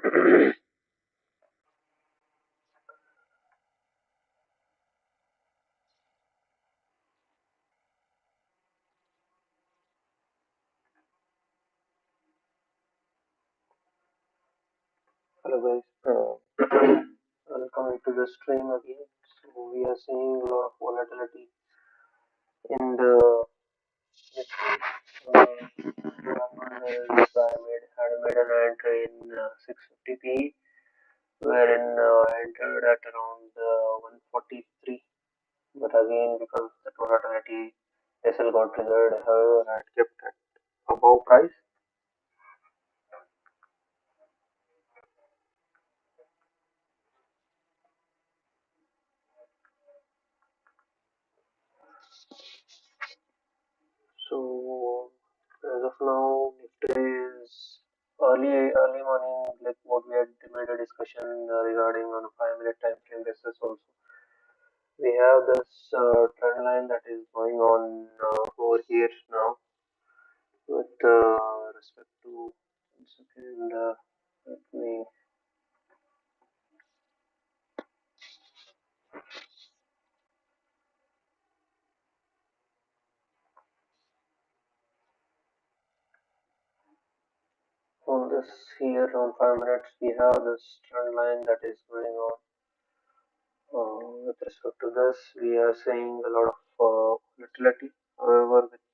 Hello guys, welcome to the stream again. So we are seeing a lot of volatility in the Nifty. What happened is had made an entry in 650p, wherein I entered at around 143. But again, because the volatility SL got triggered, however, I had kept at above price. So as of now, Nifty is early morning, like what we had made a discussion regarding on a 5 minute time frame basis also. We have this trend line that is going on over here now with respect to one second. Let me on this here on 5 minutes. We have this trend line that is going on. With respect to this, we are seeing a lot of volatility. However, with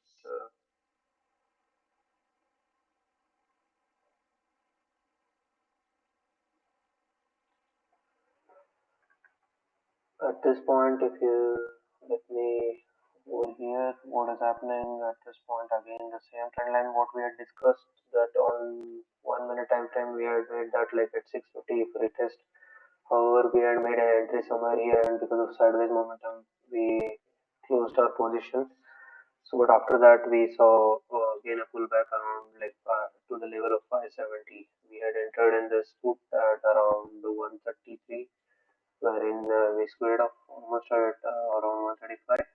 at this point, if you let me over here, what is happening at this point? Again, the same trend line what we had discussed that on 1 minute time frame we had made that like at 650 if retest. However, we had made an entry somewhere here, and because of sideways momentum, we closed our position. So, but after that, we saw again a pullback around like to the level of 570. We had entered in this put at around 133, wherein we squared off almost at around 135.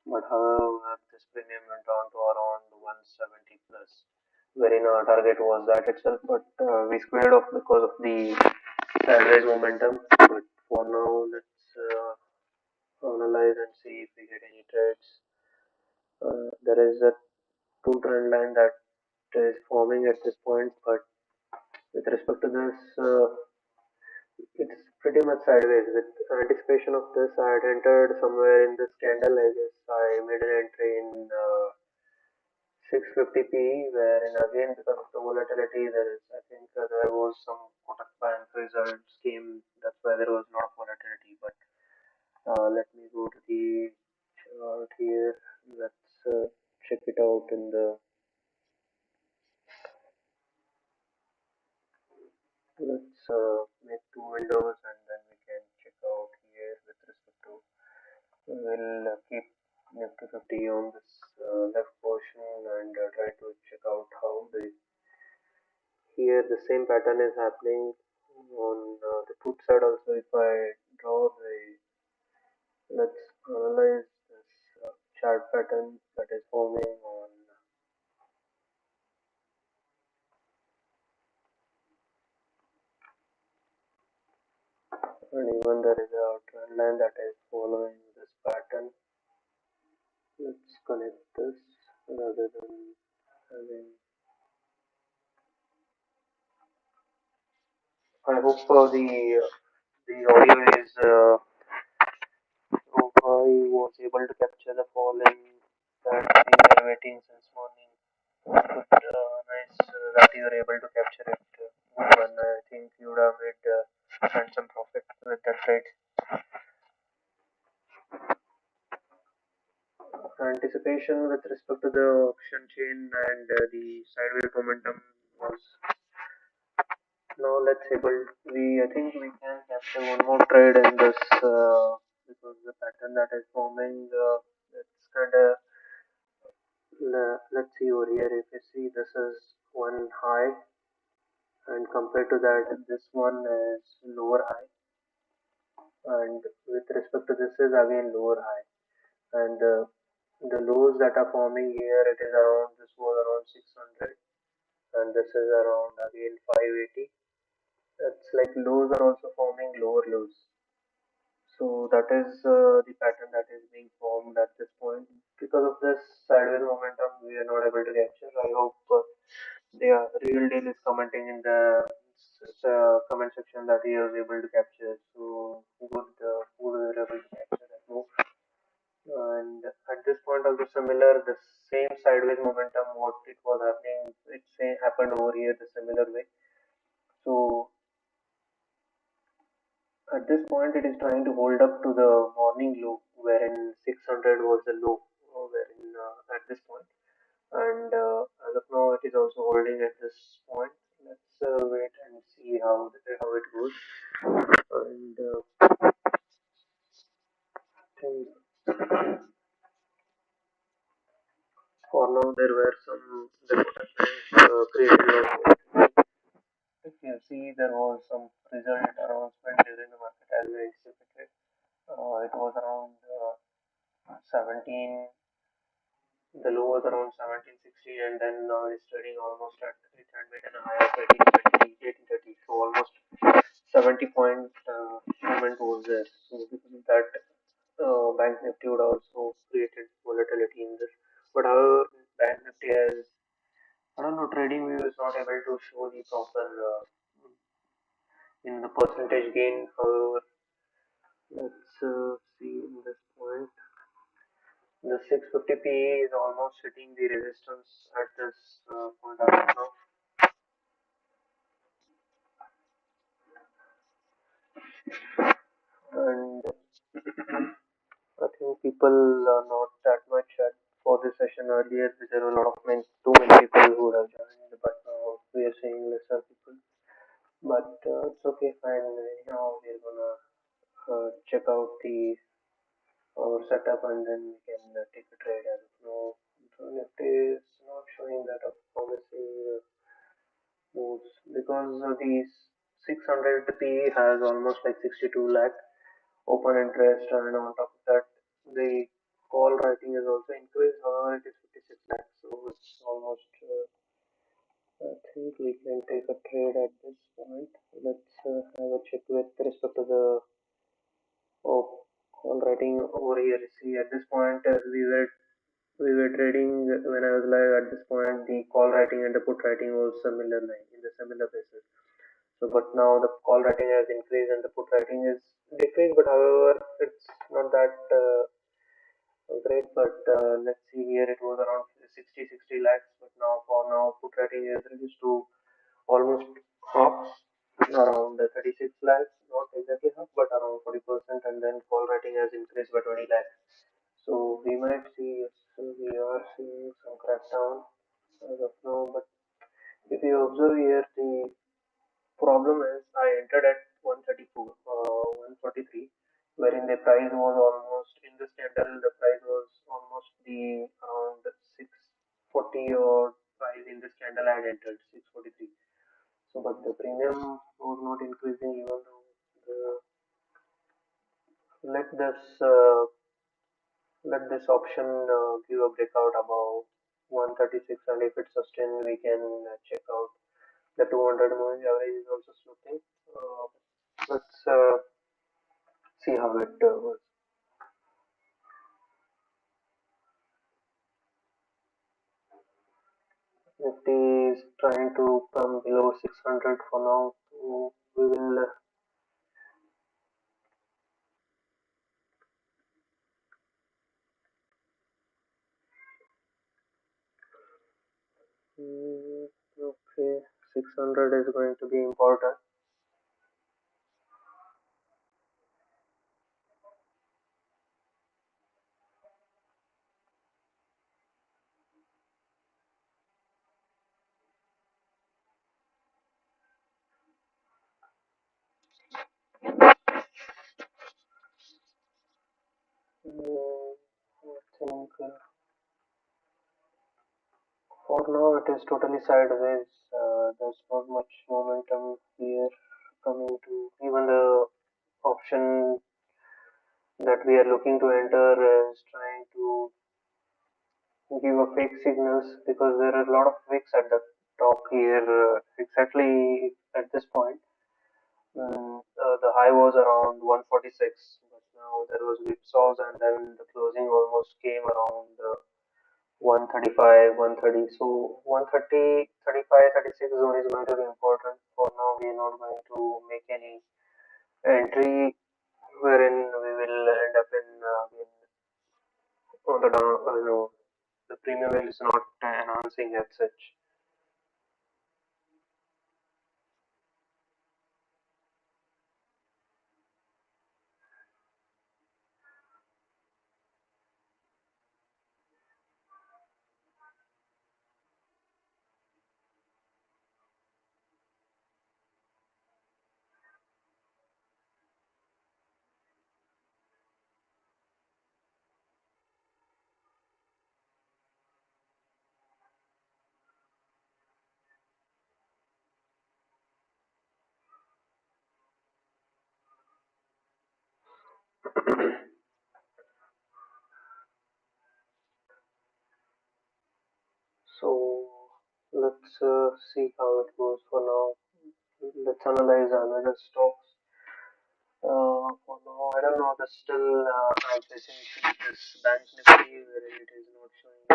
But however, this premium went on to around 170 plus, wherein our target was that itself. But we squared off because of the sideways momentum. But for now, let's analyze and see if we get any trades. There is a two trend line that is forming at this point, but with respect to this, it's pretty much sideways. With anticipation of this, I had entered somewhere in this candle. I guess I made an entry in 650p, wherein again because of the volatility, there is I think there was some Kotak Bank results came. That's why there was a lot of volatility. But let me go to the chart here. Let's check it out in the. Let's make two windows and then we can check out here with respect to. We'll keep Nifty 50 on this left portion and try to check out how the here the same pattern is happening on the put side also. If I draw the let's analyze this chart pattern that is forming on and even there is a trend line that is following this pattern. Let's connect this rather than having. I hope the audio is. Hope I was able to capture the falling that we were waiting since morning. Good, nice that you were able to capture it. Good one. I think you would have made handsome profit with that trade. Anticipation with respect to the option chain and the sideways momentum was now let's able we I think we can capture one more trade in this because the pattern that is forming it's kind of let's see over here. If you see this is one high and compared to that this one is lower high, and with respect to this is again lower high, and the lows that are forming here it is around this was around 600 and this is around again 580, It's like lows are also forming lower lows. So that is the pattern that is being formed at this point. Because of this sideways momentum, we are not able to capture. I hope the real deal is commenting in the comment section that he was able to capture. So good, who were able to capture that move. And at this point also similar, the same sideways momentum what it was happening, it say happened over here the similar way. So at this point it is trying to hold up to the morning low wherein 600 was the low wherein at this point. And as of now it is also holding at this point. Let's wait and see how it goes. And think for now there were some there was created also. If you see, there was some result announcement during the market as we anticipated. It was around 17, the low was around 1760, and then now it's trading almost at it had made a high of 1830, so almost 70 point movement was there. So because of that, Bank Nifty would also created volatility in this. But however, Bank Nifty has, I don't know, trading view is not able to show the proper in the percentage gain. However, let's see in this point. The 650 PE is almost hitting the resistance at this point as of now. And I think people are not that much for this session earlier. There were a lot of too many people who would have joined, but now we are seeing lesser people. But it's okay, fine. Now we're gonna check out the our setup and then we can take a trade as of now. So Nifty is not showing that of promising moves because these 600 PE has almost like 62 lakh open interest, and on top of that the call writing is also increased. However, it is 56 lakhs, so it's almost I think we can take a trade at this point. Let's have a check with respect to the call writing over here. See, at this point we were trading when I was live. At this point the call writing and the put writing was similar line in the similar basis. So, but now the call writing has increased and the put writing is decreased. But however, it's not that great. But let's see here, it was around 60 lakhs. But now for now, put writing is reduced to almost half, around 36 lakhs. Not exactly half, but around 40%. And then call writing has increased by 20 lakhs. So we might see, yes, we are seeing some crackdown as of now. But if you observe here, the problem is I entered at 134, 143, wherein the price was almost in this candle. The price was almost the around 640 or price in this candle I had entered 643. So, but the premium was not increasing even though the let this let this option give a breakout above 136, and if it's sustained, we can check out the 200 moving average is also sloping. Let's see how it goes. Nifty is trying to come below 600 for now. So we will okay, 600 is going to be important. I think for now it is totally sideways. There's not much momentum here coming to even the option that we are looking to enter is trying to give a fake signals because there are a lot of wicks at the top here exactly at this point. The high was around 146, but now there was whipsaws, and then the closing almost came around 135, 130. So 130, 35, 36 zone is going to be important. For now, we are not going to make any entry wherein we will end up in on the down. The premium is not enhancing as such. So let's see how it goes for now. Let's analyze another stocks. For now, I don't know. The still I'm facing issue with this bank nifty wherein it is not showing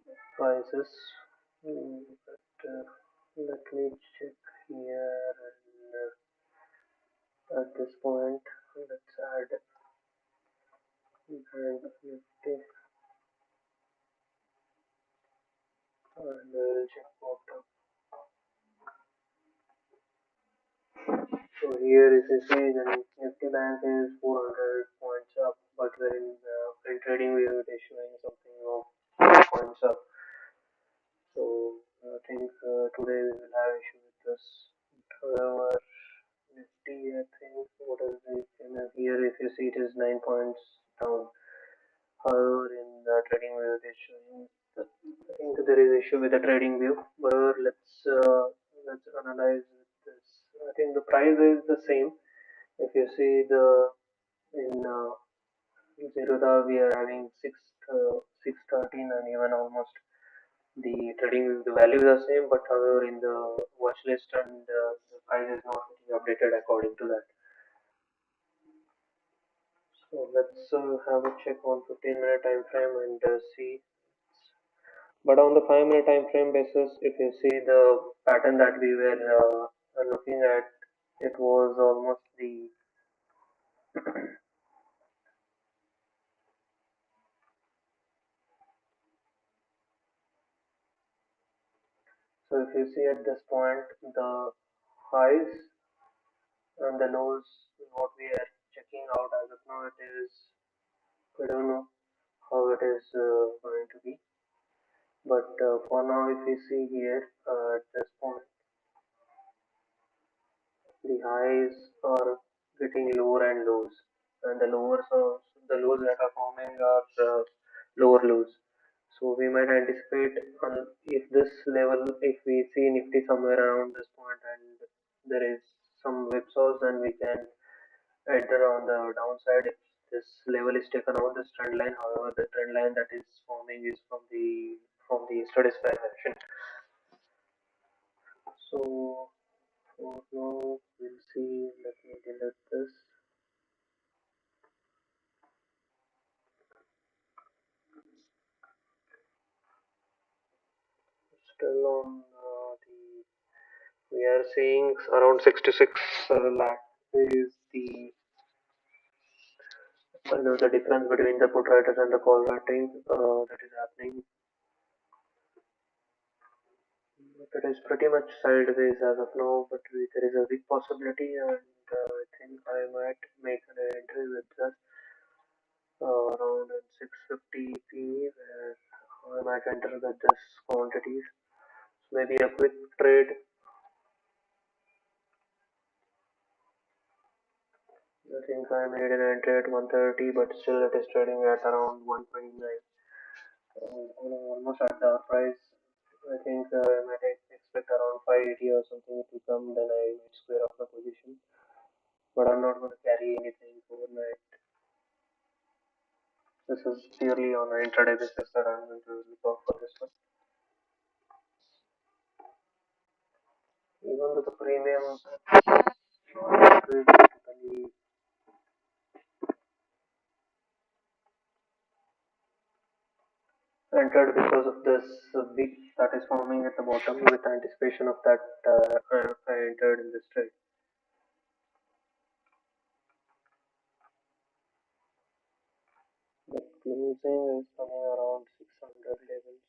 the prices. But let me check here and at this point let's add bank nifty and we'll check bottom. So here if you see the Nifty Bank is 400 points up, but wherein in trading view it is showing something of 4 points up. So I think today we will have issue with this. However, Nifty I think what is the here if you see it is 9 points down. However, in the trading view it is showing. I think there is issue with the trading view. But let's analyze this. I think the price is the same. If you see the in Zerodha we are having 613 and even almost the trading the values are same, but however in the watch list and the price is not getting updated according to that. So let's have a check on 15-minute time frame and see. But on the 5-minute time frame basis, if you see the pattern that we were looking at, it was almost the so if you see at this point the highs and the lows, what we are checking out as of now, it is I don't know how it is going to be, but for now, if you see here at this point, the highs are getting lower and lows, and the lows that are forming are lower lows. So we might anticipate if this level, if we see Nifty somewhere around this point and there is some whipsaws, then we can enter on the downside if this level is taken out this trend line. However, the trend line that is forming is from the yesterday's price action. So for now we'll see. Let me delete this. Still on the we are seeing around 66 lakh is the the difference between the put writers and the call writing that is happening. It is pretty much sideways as of now, but there is a big possibility, and I think I might make an entry with just around 650 PE, where I might enter with this quantities. So maybe a quick trade. I think I made an entry at 130, but still it is trading at around 129. Almost at the price. I think I might expect around 580 or something to come, then I might square off the position. But I'm not going to carry anything overnight. This is purely on an intraday basis that I'm going to look out for this one. of this wick that is forming at the bottom with anticipation of that I entered in this trade. The closing is coming around 600 levels.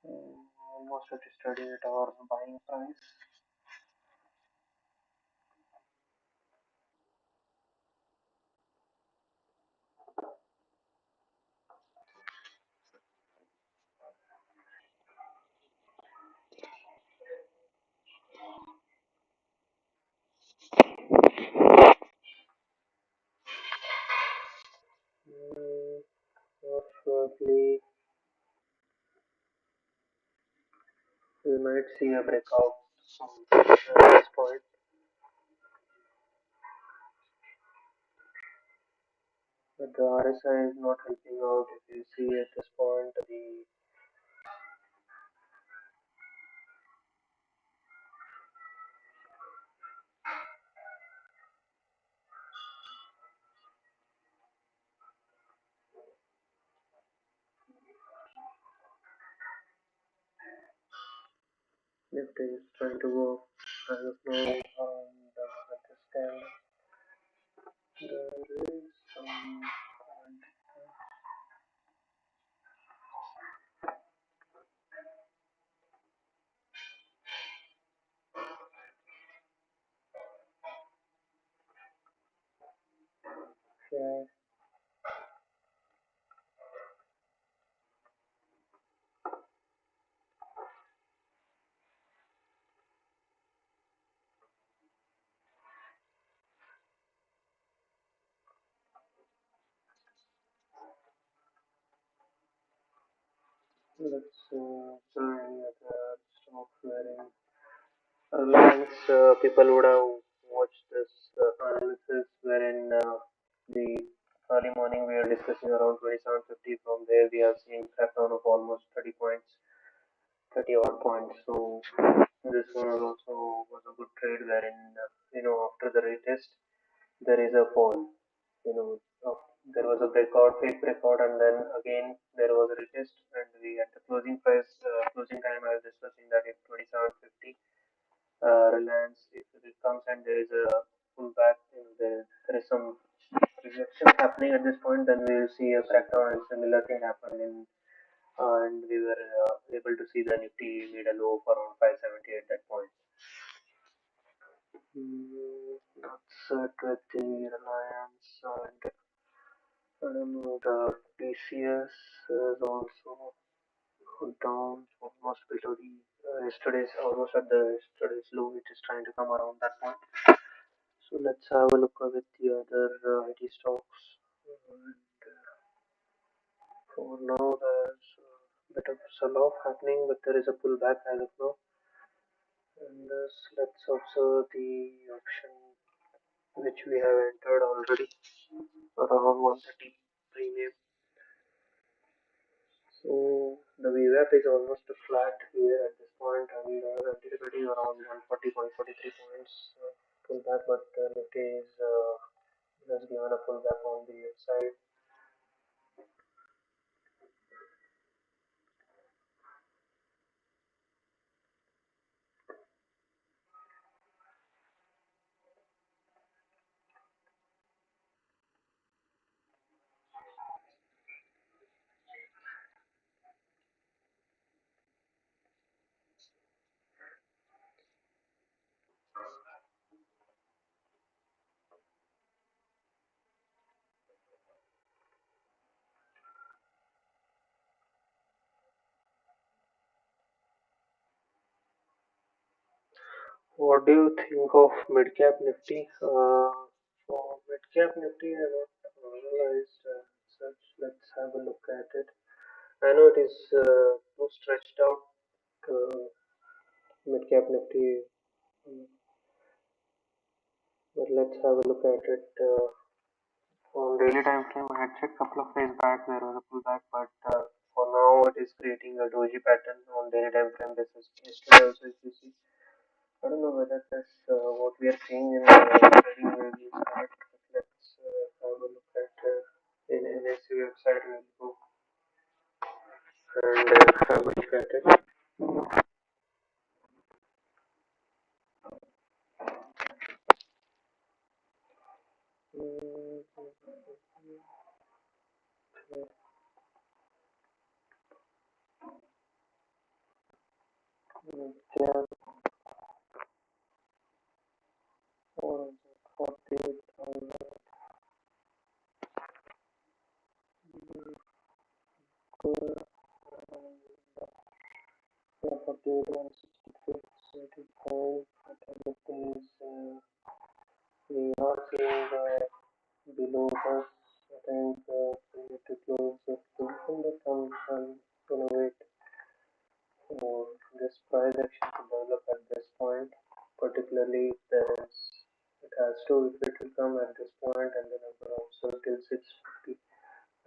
Almost it is trading at our buying price. Probably we might see a breakout from this point. But the RSI is not helping out. If you see at this point, the Nifty is trying to go as of now and at this time there is some yeah, let's try any other stock wherein Reliance people would have watched this analysis wherein the early morning we are discussing around 2750. From there we have seen crackdown of almost 30 points, 30 odd points. So this one was a good trade wherein after the retest there is a fall. You know, there was a breakout, fake breakout, and then again there was a retest, and we at the closing price, closing time, I was discussing that if 2750 Reliance, if it comes and there is a pullback, there is some rejection happening at this point, then we will see a crackdown and similar thing happen in and we were able to see the Nifty made a low of around 570 at that point. That's it with the Reliance and I don't know, the TCS is also down almost below the yesterday's, almost at the yesterday's low, which is trying to come around that point. So let's have a look at the other IT stocks. And for now, there's a bit of sell-off happening, but there is a pullback as of now. And let's observe the option which we have entered already around 130 premium. So the VWAP is almost flat here at this point, and we are anticipating around 140, 143 points pullback, but Nifty is has given a pullback on the upside. What do you think of mid-cap Nifty? For mid-cap Nifty, I have not analyzed such. Let's have a look at it. I know it is too stretched out. Mid-cap Nifty, mm, but let's have a look at it. On daily time frame, I had checked a couple of days back. There was a pullback, but for now, it is creating a doji pattern on daily time frame basis. Yesterday also, if you see, I don't know whether that's what we are seeing in trading will be correct. Let's have a look at in NSE website. We'll go and have a look at it. Mm, yeah, 48,000. Yeah, 48, 166, 85. I think it is. We are seeing below us. I think we need to close the position, but I'm gonna wait for this price action to develop at this point. Particularly if there is, it has to, if it will come at this point, and then I'm gonna observe till 650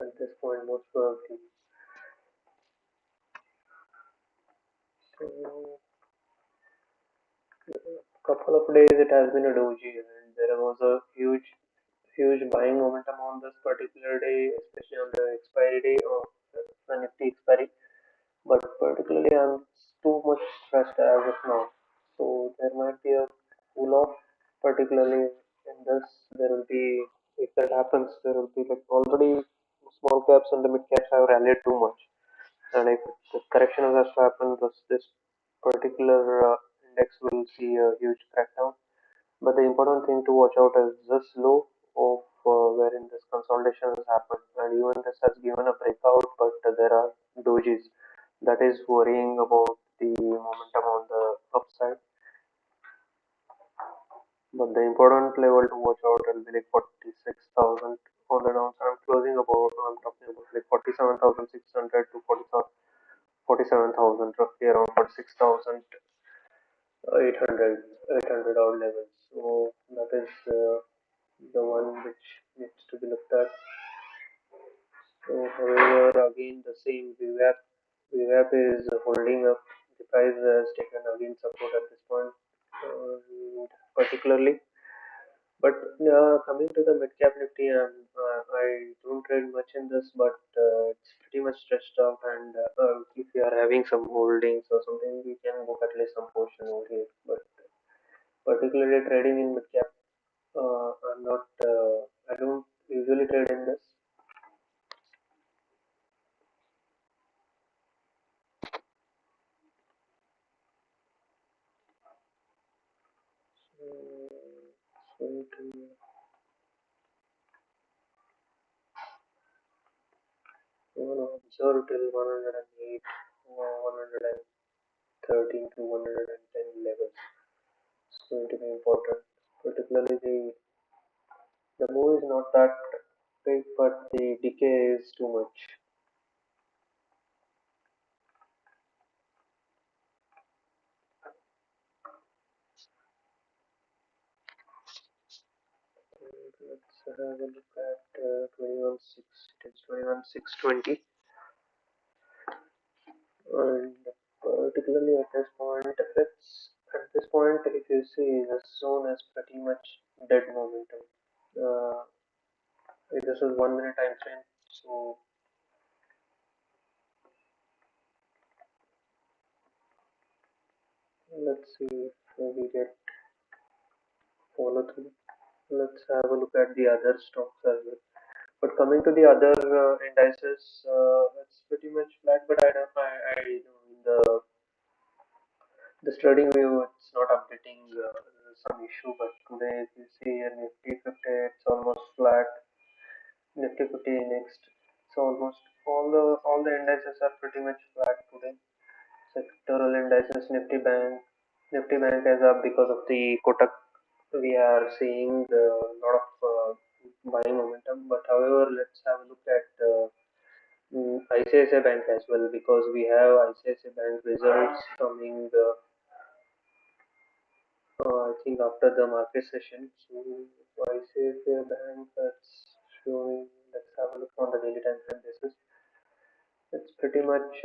at this point most probably. So couple of days it has been a doji, and there was a huge buying momentum on this particular day, especially on the expiry day of the Nifty expiry. But particularly, I'm too much stressed as of now. So there might be a cool off, particularly in this. There will be, if that happens, there will be like already small caps and the mid caps have rallied too much. And if the correction has to happen, this particular index will see a huge crackdown. But the important thing to watch out is this low of wherein this consolidation has happened, and even this has given a breakout, but there are dojis. That is worrying about the momentum on the upside. But the important level to watch out will be like 46,000 on the downside. I'm talking about like 47,600 to 47,000, roughly around 46,800, 800 odd levels. So that is the one which needs to be looked at. So, however, again the same VWAP is holding up. The price has taken again support at this point, particularly. But coming to the mid cap Nifty, I don't trade much in this, but it's pretty much stretched out. And if you are having some holdings or something, you can book at least some portion over here. But particularly trading in mid cap, I'm not. I don't usually trade in this. So you want to observe till 108, 113 to 110 levels. It's going to be important. Particularly the move is not that big, but the decay is too much. Let's have a look at 21.6. It is 21.620, and particularly at this point, if you see, the zone is pretty much dead momentum. Uh, this is 1 minute time frame, so let's see if we get follow through. Let's have a look at the other stocks as well. But coming to the other indices, it's pretty much flat. But I know in the trading view, it's not updating some issue. But today, if you see a Nifty 50, it's almost flat. Nifty 50 next, it's almost all the indices are pretty much flat today. Sectoral indices, Nifty Bank is up because of the Kotak. We are seeing a lot of buying momentum. But however, let's have a look at ICICI Bank as well, because we have ICICI Bank results coming. I think after the market session. So ICICI Bank, that's showing. Let's have a look on the daily time frame basis. It's pretty much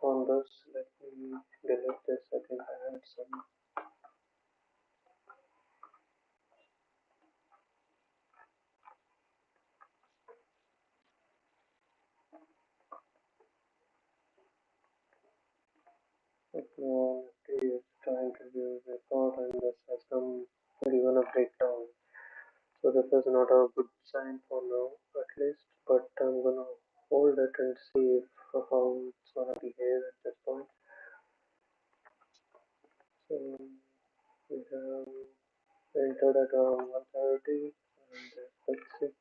on this. Let me delete this. I think I had some. Nifty is trying to give a record and this has come even a breakdown. So this is not a good sign for now at least, but I'm gonna hold it and see if, how it's gonna behave at this point. So we have entered at around 130 and let's see.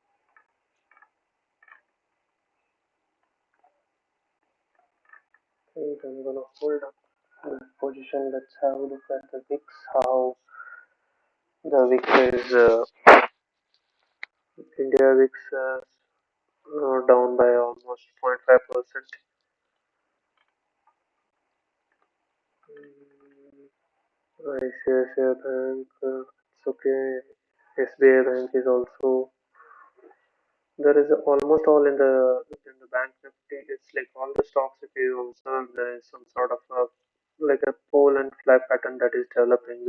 Okay, I'm gonna hold up the position. Let's have a look at the VIX, how the VIX is India VIX down by almost 0.5%. ICICI Bank, it's okay. SBI Bank is also there is almost all in the bank nifty. It's like all the stocks. If you observe, there is some sort of a like a pole and flag pattern that is developing,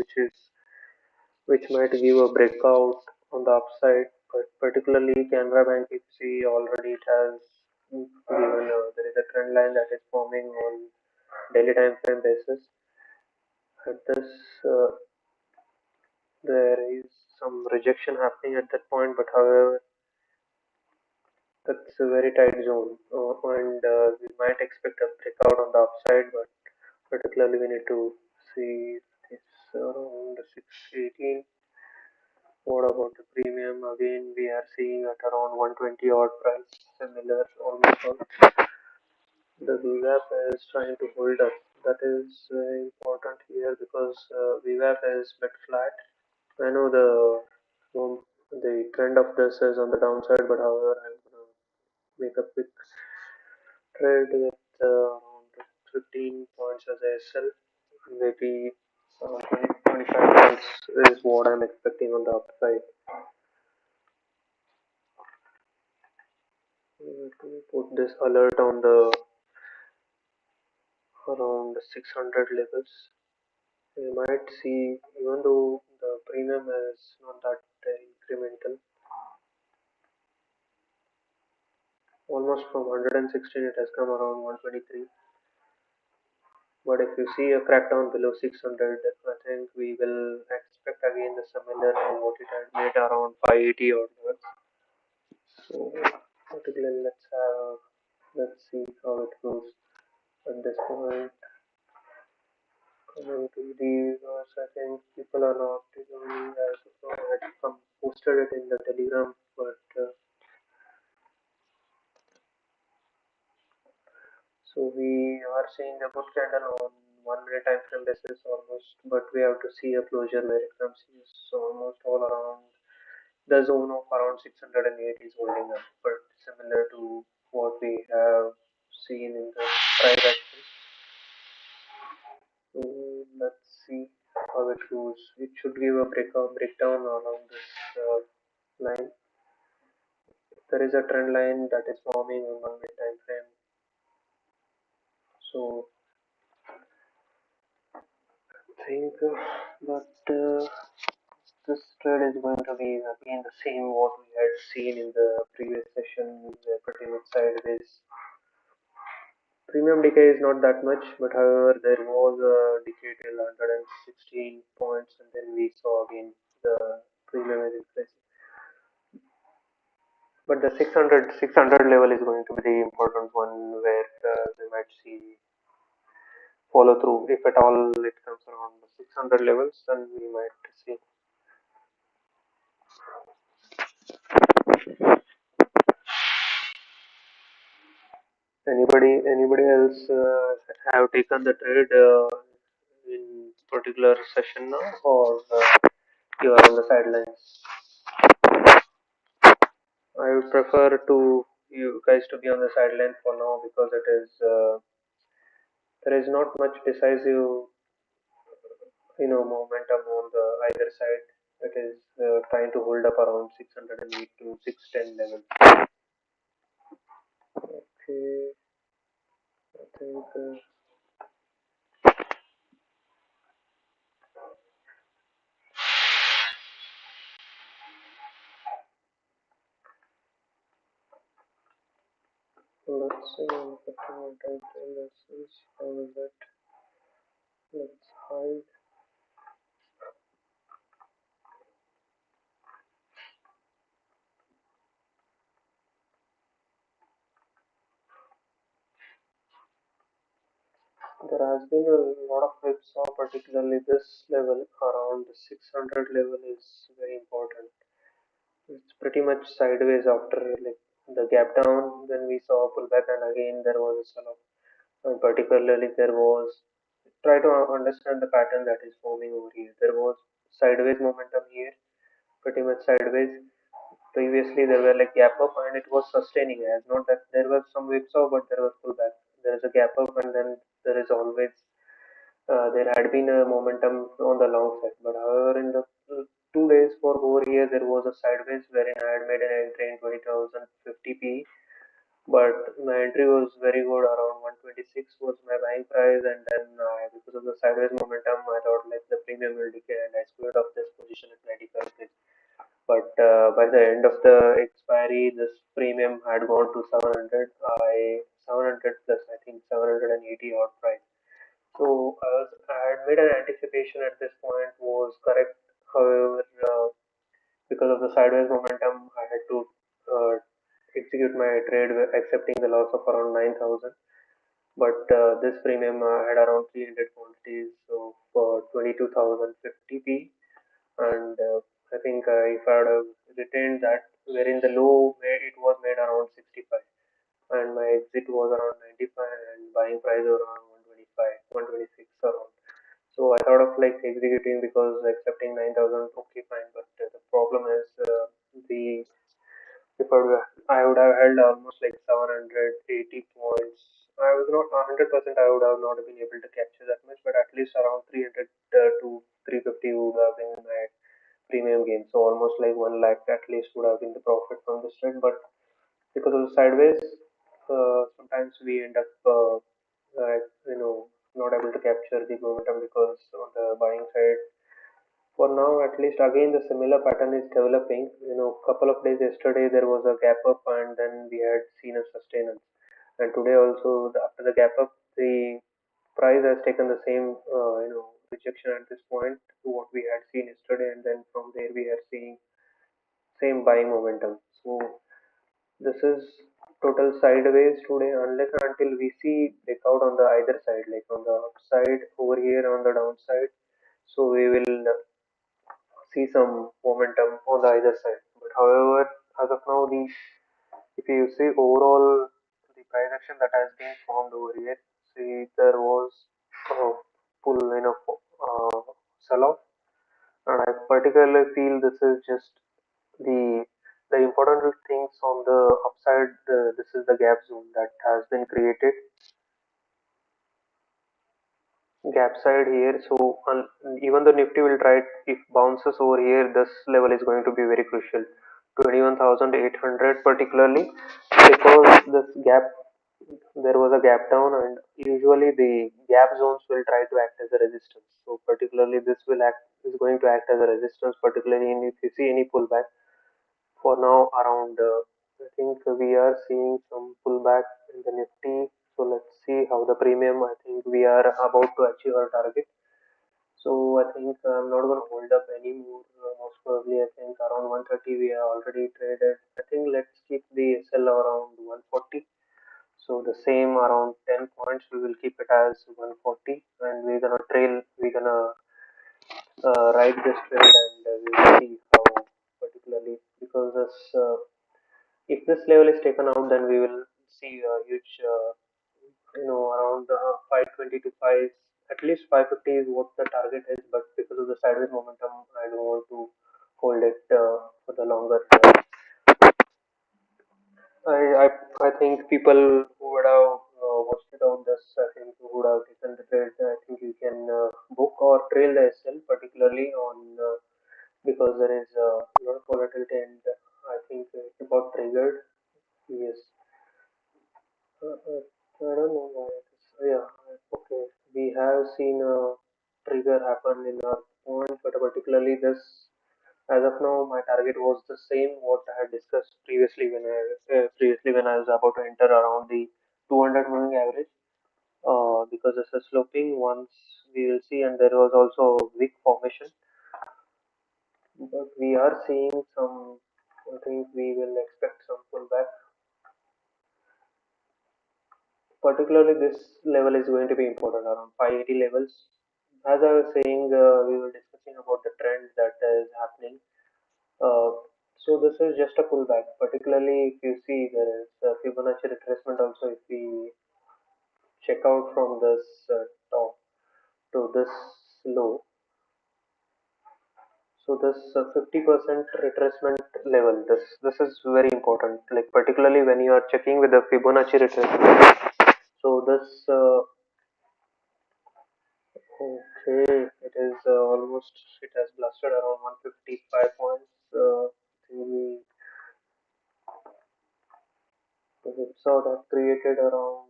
which might give a breakout on the upside. But particularly Canara Bank, if you see already it has given there is a trend line that is forming on daily time frame basis. At this, there is some rejection happening at that point, but however, that's a very tight zone, and we might expect a breakout on the upside, but particularly we need to see this around 618. What about the premium? Again, we are seeing at around 120 odd price, similar almost all. The VWAP is trying to hold up. That is important here because VWAP is bit flat. I know the trend of this is on the downside, but however, I'm gonna make a quick trade with around 15 points as I sell. Maybe 20, 25 points is what I'm expecting on the upside. Let me put this alert on the around 600 levels. You might see, even though the premium is not that incremental, almost from 116 it has come around 123. But if you see a crackdown below 600, I think we will expect again the similar what it had made around 580 or levels. So particularly let's see how it goes at this point. Coming to the reverse, I think people are not even as of now. I had posted it in the Telegram, but so we are seeing a good candle on 1 minute time frame basis almost, but we have to see a closure where it comes here. So almost all around the zone of around 608 is holding up, but similar to what we have seen in the price action. So let's see how it goes. It should give a breakdown around this line. There is a trend line that is forming on 1 minute time frame. So I think that this trade is going to be again the same what we had seen in the previous session, pretty much sideways. Premium decay is not that much, but however there was a decay till 116 points, and then we saw again the premium is increasing. But the 600 level is going to be the important one where we might see follow through. If at all it comes around the 600 levels, then we might see. Anybody else have taken the trade in particular session now, or you are on the sidelines? I would prefer to you guys to be on the sideline for now because it is there is not much decisive momentum on the either side. It is trying to hold up around 608 to 610 level. Okay, I think let's see on 51 time frame basis how is it. Let's hide. There has been a lot of whipsaw, particularly this level around the 600 level is very important. It's pretty much sideways after like the gap down. Then we saw a pullback, and again there was a sell-off. And particularly there was try to understand the pattern that is forming over here. There was sideways momentum here, pretty much sideways. Previously there were like gap up and it was sustaining as not that there was some whipsaw but there was pullback. There is a gap up and then there is always there had been a momentum on the long side. But however in the 2 days for over here there was a sideways wherein I had made an entry in 20,050 P, but my entry was very good around 126 was my buying price, and then because of the sideways momentum I thought like the premium will decay and I squared off this position at 95 K. But by the end of the expiry, this premium had gone to 700. 700 plus, I think 780 odd price. So I had made an anticipation at this point was correct. However, because of the sideways momentum, I had to uh, execute my trade accepting the loss of around 9,000. But this premium had around 300 quantities of 22,050p, and I think if I had retained that, wherein the low it was made around 65, and my exit was around 95, and buying price was around 125, 126 around. So I thought of like executing because accepting 9,000 okay fine, but the problem is the if I would have held almost like 780 points. I was not 100%. I would have not been able to capture that much, but at least around 300 to 350 would have been my premium gain. So almost like 1 lakh at least would have been the profit from this trade. But because of the sideways, sometimes we end up, not able to capture the momentum because on the buying side, for now at least, again the similar pattern is developing. Couple of days yesterday there was a gap up and then we had seen a sustenance. And today also after the gap up, the price has taken the same, rejection at this point to what we had seen yesterday, and then from there we are seeing same buying momentum. So this is total sideways today unless and until we see breakout on the either side, like on the upside over here on the downside. So we will see some momentum on the either side. But however, as of now, the if you see overall the price action that has been formed over here, see there was a pull sell off, and I particularly feel this is just the the important things on the upside. This is the gap zone that has been created, gap side here. So even the Nifty will try if bounces over here, this level is going to be very crucial. 21,800 particularly because this gap there was a gap down, and usually the gap zones will try to act as a resistance. So particularly this will act is going to act as a resistance, particularly if you see any pullback. For now, around I think we are seeing some pullback in the Nifty. So let's see how the premium. I think we are about to achieve our target. So I think I'm not going to hold up anymore. Most probably, I think around 130 we are already traded. I think let's keep the SL around 140. So the same around 10 points, we will keep it as 140, and we're gonna trail. We're gonna ride this trend, and we will see how particularly because this if this level is taken out, then we will see a huge, around 520 to 5, at least 550 is what the target is. But because of the sideways momentum, I don't want to hold it for the longer. I, I, I think people who would have watched it out this, I think who would have taken the trade. I think you can book or trail the SL, particularly on because there is a lot of volatility, and I think it got triggered. Yes. I don't know why. Yeah, okay. We have seen a trigger happen in our point, but particularly this, as of now, my target was the same what I had discussed previously when I was about to enter around the 200 moving average. because this is sloping. Once we will see, and there was also wick formation, but we are seeing some. I think we will expect some pullback. Particularly, this level is going to be important around 580 levels. As I was saying, we were discussing about the trend that is happening. So this is just a pullback. Particularly, if you see there is a Fibonacci retracement also. If we check out from this top to this low, so this 50% retracement level. This is very important. Like particularly when you are checking with the Fibonacci retracement. So this okay, it is almost, it has blasted around 155 points. I think we saw that created around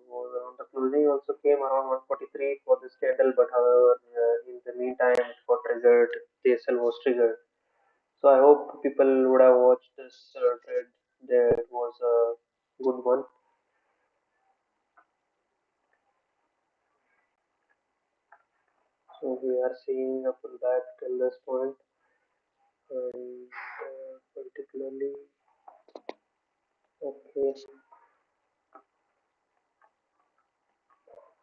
the closing also came around 143 for this candle, but however, in the meantime, it got triggered, the sell was triggered. So I hope people would have watched this trade. There it was a good one. So we are seeing a pullback till this point, and particularly okay.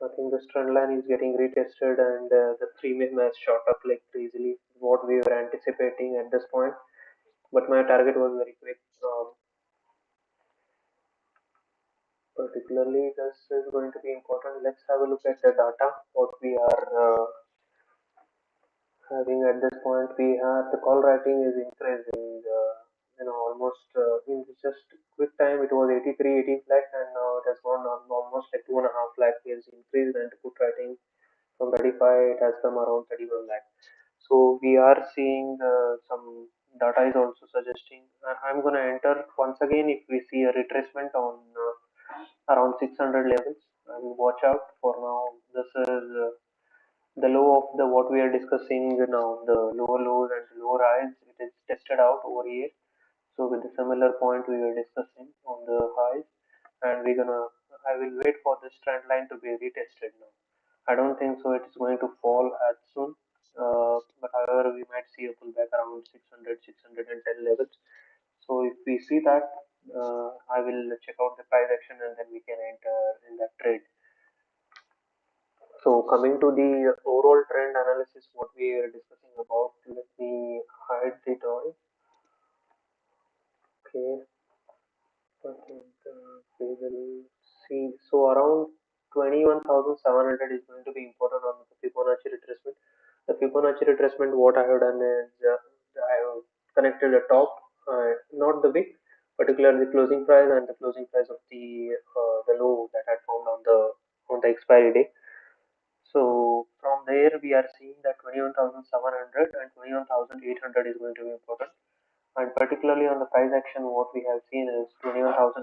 I think this trend line is getting retested, and the premium has shot up like crazily. What we were anticipating at this point, but my target was very quick. Particularly, this is going to be important. Let's have a look at the data. What we are having at this point, we have the call writing is increasing. Almost in just quick time, it was 83, 80 lakh, and now it has gone on almost like 2.5 lakh is increased, and the put writing from 35 it has come around 31 lakh. So we are seeing some data is also suggesting. I'm going to enter once again if we see a retracement on around 600 levels, and watch out for now. This is the low of the what we are discussing now, the lower lows and lower highs. It is tested out over here. So with the similar point we were discussing on the highs, and I will wait for this trend line to be retested now. I don't think so it is going to fall as soon, but however we might see a pullback around 600, 610 levels. So if we see that, I will check out the price action, and then we can enter in that trade. So coming to the overall trend analysis, what we are discussing about, let me hide the noise. Okay, I think we will see. So around 21,700 is going to be important on the Fibonacci retracement. The Fibonacci retracement, what I have done is I have connected the top, not the wick, particularly the closing price and the closing price of the low that I found on the expiry day. So from there we are seeing that 21,700 and 21,800 is going to be important. And particularly on the price action, what we have seen is 21,800,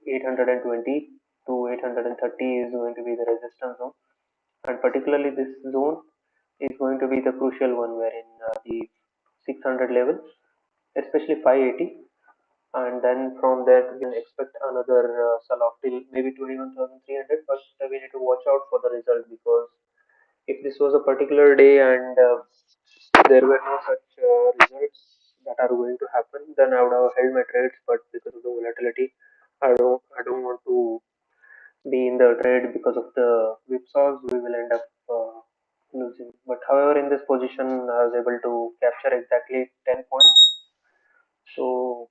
820 to 830 is going to be the resistance zone. And particularly this zone is going to be the crucial one, wherein the 600 level, especially 580, and then from there we can expect another sell-off till maybe 21,300. But we need to watch out for the result, because if this was a particular day and there were no such results that are going to happen, then I would have held my trades. But because of the volatility, I don't want to be in the trade because of the whipsaws. We will end up losing. But however, in this position, I was able to capture exactly 10 points. So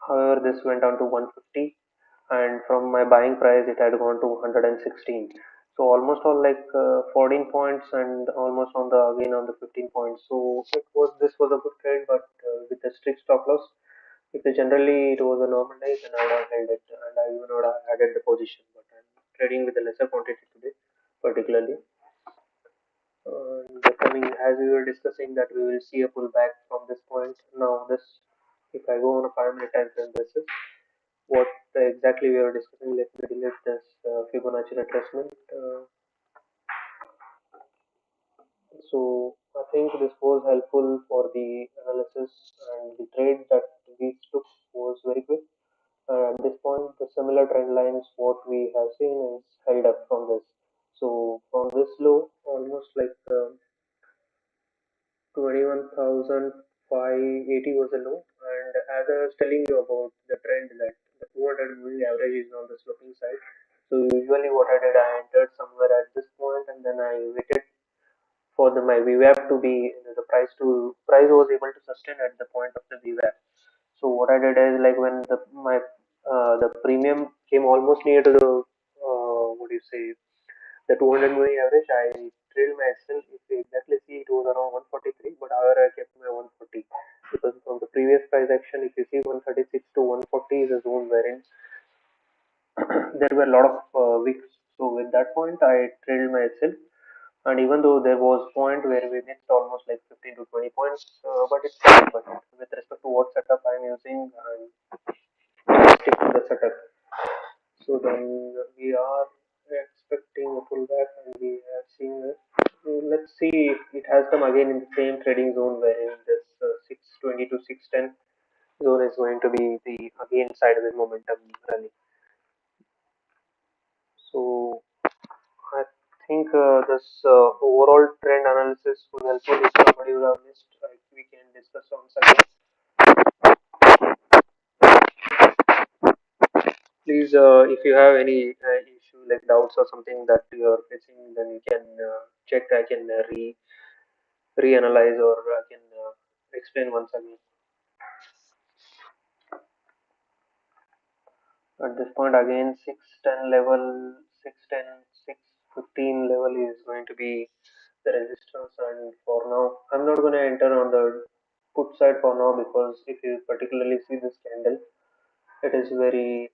however, this went down to 150, and from my buying price, it had gone to 116. So almost all like 14 points, and almost on the again on the 15 points. So this was a good trade, but with the strict stop loss. If generally it was a normal day, then I would have held it, and I even would have added the position. But I'm trading with a lesser quantity today, particularly. Coming as we were discussing that we will see a pullback from this point. Now this, if I go on a 5-minute time frame basis, what exactly we are discussing. Let me delete this Fibonacci retracement. So I think this was helpful for the analysis, and the trade that we took was very quick. At this point, the similar trend lines what we have seen is held up from this. So from this low, almost like 21,580 was the low, and as I was telling you about the trend that the 200 moving average is on the sloping side. So usually what I did, I entered somewhere at this point and then I waited for the my VWAP to be the price was able to sustain at the point of the VWAP. So what I did is like when the premium came almost near to the what do you say, the 200 moving average, I trailed myself. If you exactly see, it was around 143, but however I kept my 140 because from the previous price action, if you see 136 to 140 is a zone wherein there were a lot of wicks. So with that point, I trailed myself, and even though there was point where we missed almost like 15 to 20 points, but it's fine. But with respect to what setup I'm using, I stick to the setup. So then we are expecting a pullback, and we are seeing it. So let's see if it has come again in the same trading zone wherein this 620 to 610 zone is going to be the again sideways momentum rally. So I think this overall trend analysis will help you. If somebody would have missed, we can discuss once again. Please, if you have any issue like doubts or something that you are facing, then you can check. I can reanalyze or I can explain once again. At this point, again, 610 level, 610, 615 level is going to be the resistance. And for now, I'm not going to enter on the put side for now because if you particularly see this candle, it is very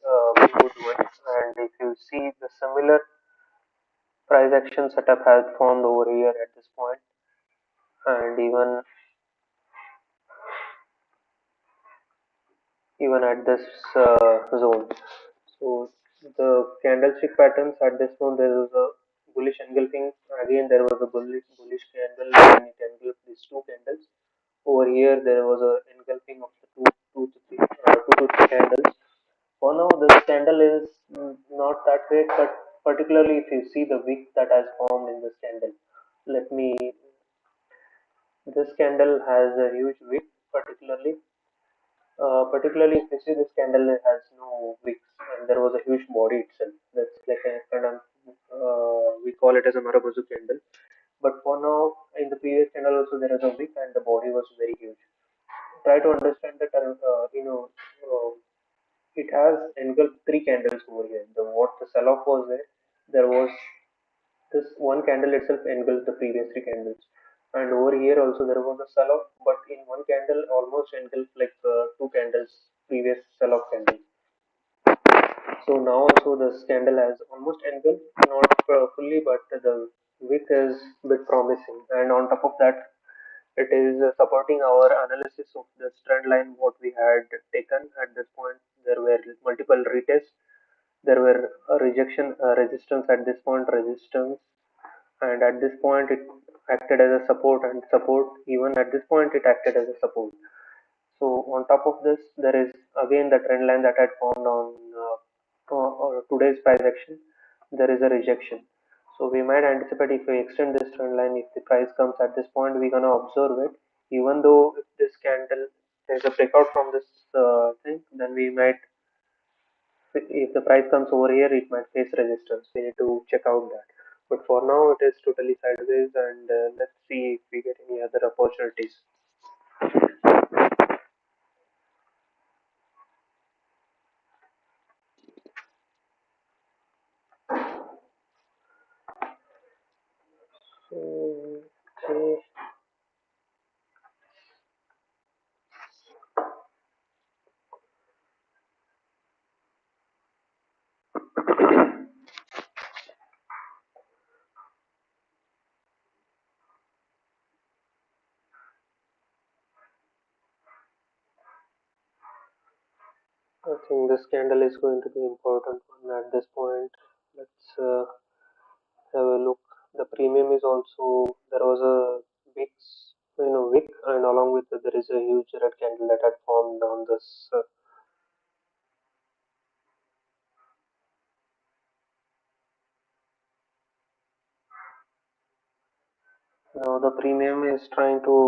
good one. And if you see the similar price action setup has formed over here at this point, and even at this zone. So the candlestick patterns at this point, there was a bullish engulfing. Again, there was a bullish candle and it engulfed these two candles. Over here, there was a engulfing of the two to three candles. For now, this candle is not that great, but particularly if you see the wick that has formed in this candle, let me. This candle has a huge wick, particularly if you see this candle it has no wicks and there was a huge body itself. That's like a kind of we call it as a Marabozu candle. But for now, in the previous candle also there is a wick and the body was very huge. Try to understand that it has engulfed three candles over here. The what the sell-off was there. There was this one candle itself engulfed the previous three candles. And over here also there was a sell-off, but in one candle almost engulfed like two candles, previous sell-off candles. So now also this candle has almost engulfed, not fully, but the wick is a bit promising. And on top of that, it is supporting our analysis of the trend line what we had taken at this point. There were multiple retests. There were a rejection, resistance at this point, resistance, and at this point it acted as a support and support. Even at this point, it acted as a support. So on top of this, there is again the trend line that had formed on today's price action. There is a rejection. So we might anticipate if we extend this trend line, if the price comes at this point, we're gonna observe it. Even though if this candle there's a breakout from this thing, then we might, if the price comes over here, it might face resistance. We need to check out that. But for now, it is totally sideways, and let's see if we get any other opportunities. So, okay. I think this candle is going to be important one at this point. Let's have a look. The premium is also there was a big, wick, and along with it, there is a huge red candle that had formed on this. Now the premium is trying to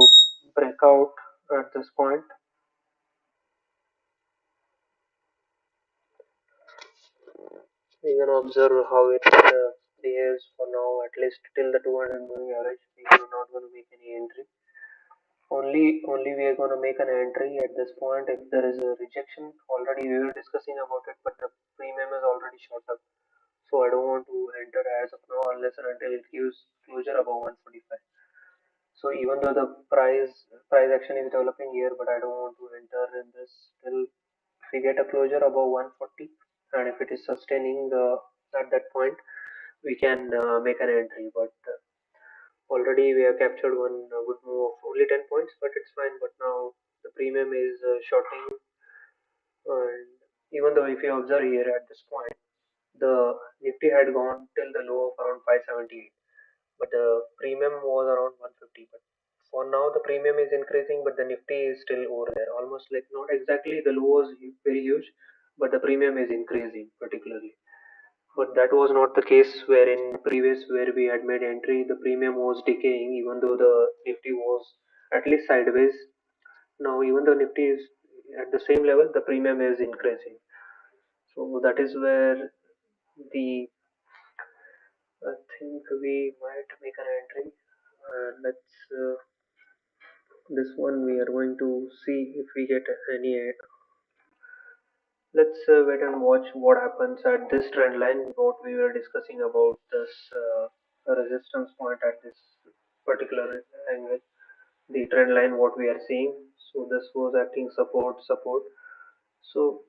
break out at this point. We can observe how it behaves for now, at least till the 200 moving average. We are not going to make any entry. Only we are going to make an entry at this point if there is a rejection. Already we were discussing about it, but the premium is already shot up. So I don't want to enter as of now unless and until it gives closure above 145. So even though the price action is developing here, but I don't want to enter in this till we get a closure above 140, and if it is sustaining at that point, we can make an entry. But already we have captured one good move of only 10 points, but it's fine. But now the premium is shorting, and even though if you observe here at this point, the Nifty had gone till the low of around 578, but the premium was around 150. But for now, the premium is increasing, but the Nifty is still over there. Almost like not exactly the low was very huge, but the premium is increasing particularly. But that was not the case wherein previous where we had made entry, the premium was decaying even though the Nifty was at least sideways. Now even though Nifty is at the same level, the premium is increasing. So that is where the I think we might make an entry. Let's this one we are going to see if we get any. Let's wait and watch what happens at this trend line. What we were discussing about this resistance point at this particular angle, the trend line what we are seeing. So this was acting support. So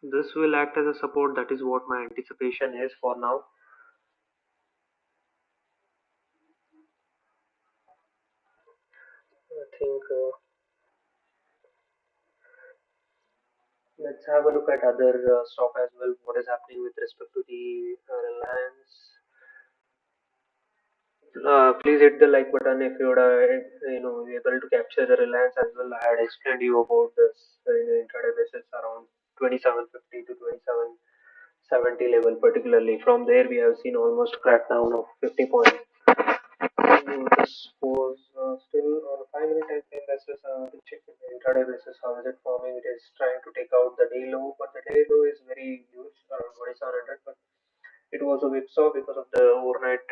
this will act as a support. That is what my anticipation is for now. I think let's have a look at other stock as well. What is happening with respect to the Reliance? Please hit the like button if you would able to capture the Reliance as well. I had explained you about this in the intraday basis around 2750 to 2770 level particularly. From there we have seen almost crackdown of 50 points. This was still on a 5 minute time frame basis. To check in the intraday basis how is it forming. It is trying to take out the day low, but the day low is very huge around 2700. But it was a whipsaw because of the overnight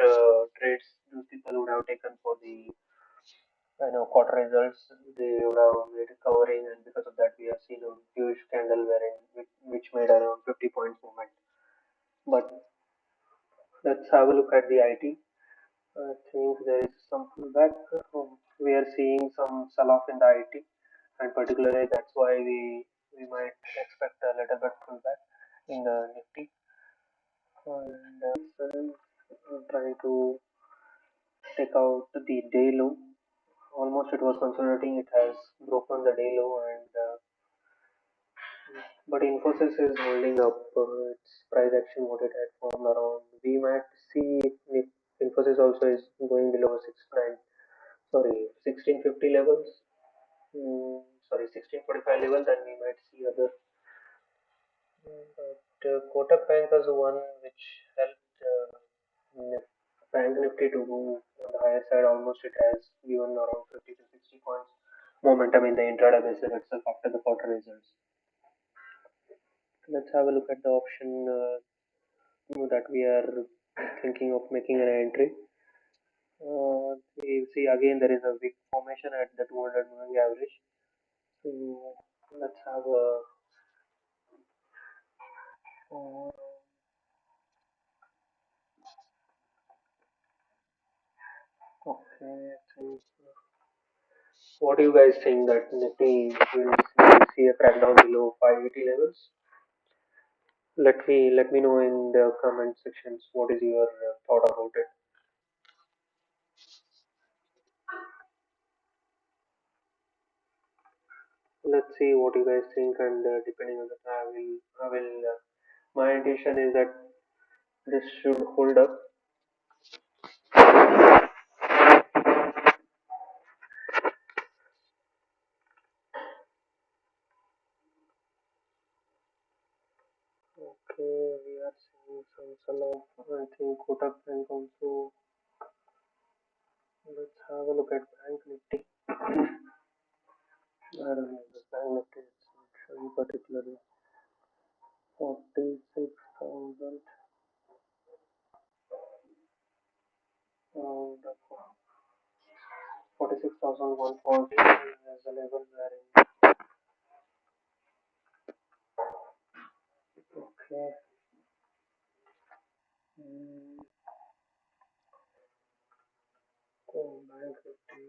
trades those people would have taken for the quarter results. They would have made a covering, and because of that, we have seen a huge candle wherein which made around 50 points movement. But let's have a look at the IT. I think there is some pullback. We are seeing some sell off in the IT, and particularly that's why we might expect a little bit pullback in the Nifty. And trying to take out the day low. Almost it was consolidating. It has broken the day low, and but Infosys is holding up its price action what it had formed around. We might see if Infosys also is going below 69. Sorry, 1650 levels. Sorry, 1645 level. Then we might see other. But Kotak Bank was the one which helped Bank Nifty to move on the higher side. Almost it has given around 50 to 60 points momentum in the intraday basis itself after the quarter results. Let's have a look at the option that we are thinking of making an entry. We see again there is a big formation at the 200 moving average. So let's have a uh, okay. So what do you guys think that Nifty will see a crackdown below 580 levels? Let me know in the comment sections what is your thought about it. Let's see what you guys think, and depending on the I will. My intention is that this should hold up. Okay, we are seeing some sell off. I think Kotak Bank also. Let's have a look at Bank Nifty. I don't know, the Bank Nifty is not showing particularly 46,000 and 46,140 is the level wherein. Okay. Mm, Bank Nifty.